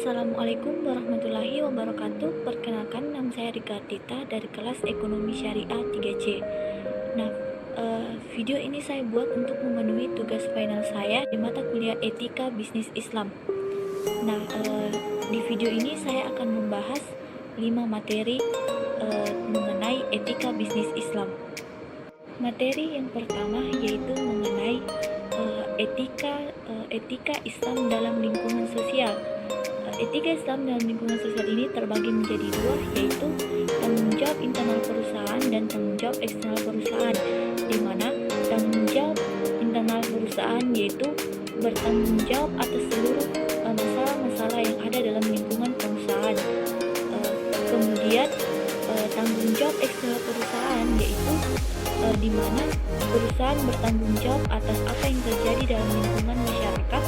Assalamualaikum warahmatullahi wabarakatuh. Perkenalkan, nama saya Rika Tita dari kelas Ekonomi Syariah 3C. Nah, video ini saya buat untuk memenuhi tugas final saya di mata kuliah Etika Bisnis Islam. Nah, di video ini saya akan membahas 5 materi mengenai etika bisnis Islam. Materi yang pertama yaitu mengenai etika Islam dalam lingkungan sosial. Etika Islam dalam lingkungan sosial ini terbagi menjadi dua, yaitu tanggung jawab internal perusahaan dan tanggung jawab eksternal perusahaan, di mana tanggung jawab internal perusahaan yaitu bertanggung jawab atas seluruh masalah-masalah yang ada dalam lingkungan perusahaan. Kemudian tanggung jawab eksternal perusahaan yaitu di mana perusahaan bertanggung jawab atas apa yang terjadi dalam lingkungan masyarakat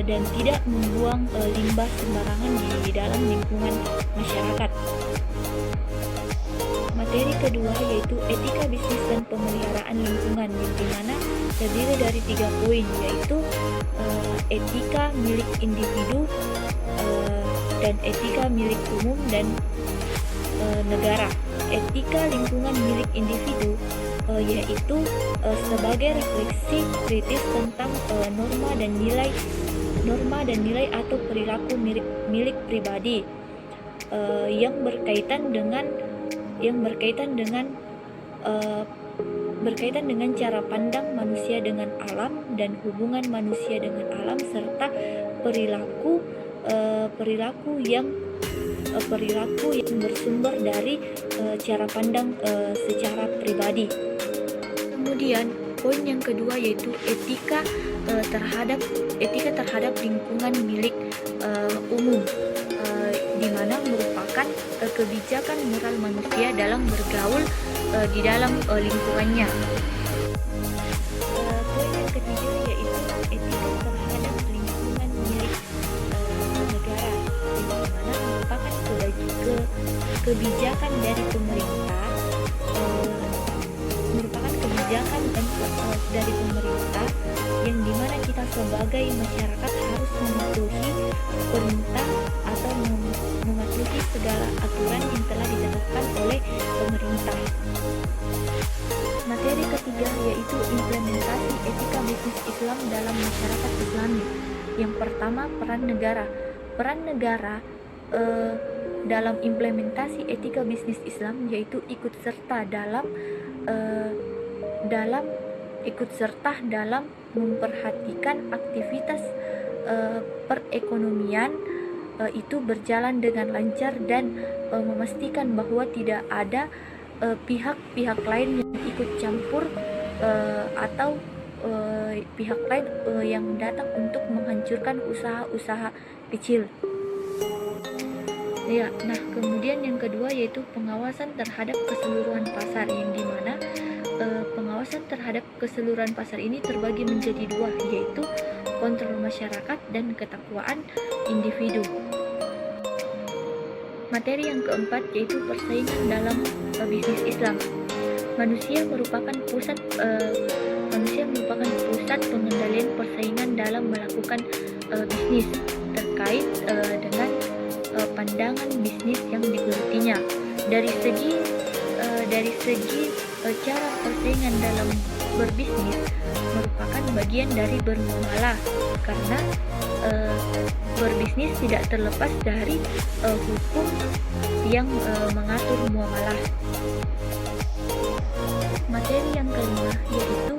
dan tidak membuang limbah sembarangan di dalam lingkungan masyarakat. Materi kedua yaitu etika bisnis dan pemeliharaan lingkungan, di mana terdiri dari 3 poin, yaitu etika milik individu dan etika milik umum dan negara. Etika lingkungan milik individu yaitu sebagai refleksi kritis tentang norma dan nilai atau perilaku milik pribadi yang berkaitan dengan cara pandang manusia dengan alam dan hubungan manusia dengan alam, serta perilaku yang bersumber dari cara pandang secara pribadi. Kemudian poin yang kedua yaitu etika terhadap lingkungan milik umum, di mana merupakan kebijakan moral manusia dalam bergaul di dalam lingkungannya. Poin yang ketiga yaitu etika terhadap lingkungan milik negara, di mana merupakan kebijakan dari pemerintah, yang dimana kita sebagai masyarakat harus mematuhi perintah atau mematuhi segala aturan yang telah ditetapkan oleh pemerintah. Materi ketiga yaitu implementasi etika bisnis Islam dalam masyarakat Islami. Yang pertama, peran negara. Peran negara dalam implementasi etika bisnis Islam yaitu ikut serta dalam memperhatikan aktivitas perekonomian itu berjalan dengan lancar dan memastikan bahwa tidak ada pihak-pihak lain yang ikut campur atau pihak lain yang datang untuk menghancurkan usaha-usaha kecil. Ya, nah kemudian yang kedua yaitu pengawasan terhadap keseluruhan pasar, yang dimana pengawasan terhadap keseluruhan pasar ini terbagi menjadi dua, yaitu kontrol masyarakat dan ketakwaan individu. Materi yang keempat yaitu persaingan dalam bisnis Islam. Manusia merupakan pusat pengendalian persaingan dalam melakukan bisnis terkait dengan pandangan bisnis yang digelutinya. Dari segi cara persaingan dalam berbisnis merupakan bagian dari bermuamalah, karena berbisnis tidak terlepas dari hukum yang mengatur muamalah. Materi yang kelima yaitu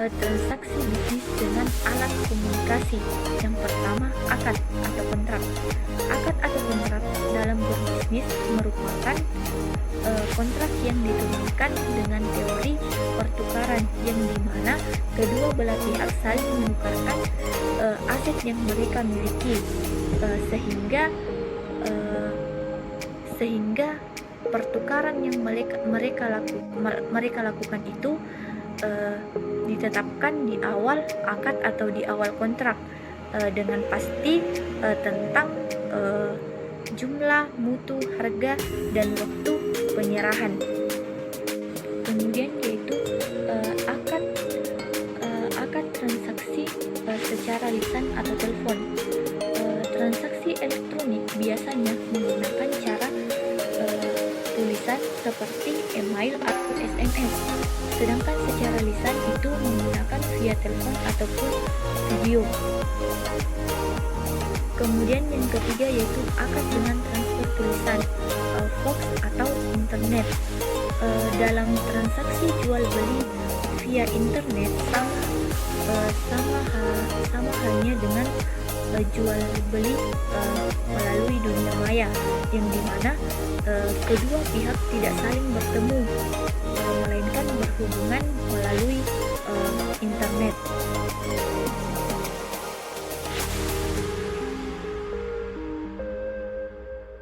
transaksi bisnis dengan alat komunikasi. Yang pertama, akad atau kontrak. Akad atau kontrak dalam berbisnis merupakan kontrak yang diturunkan dengan teori pertukaran, yang dimana kedua belah pihak saling menukarkan aset yang mereka miliki, sehingga pertukaran yang mereka lakukan itu ditetapkan di awal akad atau di awal kontrak dengan pasti tentang jumlah, mutu, harga, dan waktu penyerahan. Kemudian yaitu akad transaksi secara lisan atau telepon. Transaksi elektronik seperti email atau SMS. Sedangkan secara lisan itu menggunakan via telepon ataupun video. Kemudian yang ketiga yaitu akad dengan transfer tulisan, fax atau internet. Dalam transaksi jual beli via internet sama halnya dengan jual beli melalui dunia maya, yang dimana kedua pihak tidak saling bertemu, melainkan berhubungan melalui internet.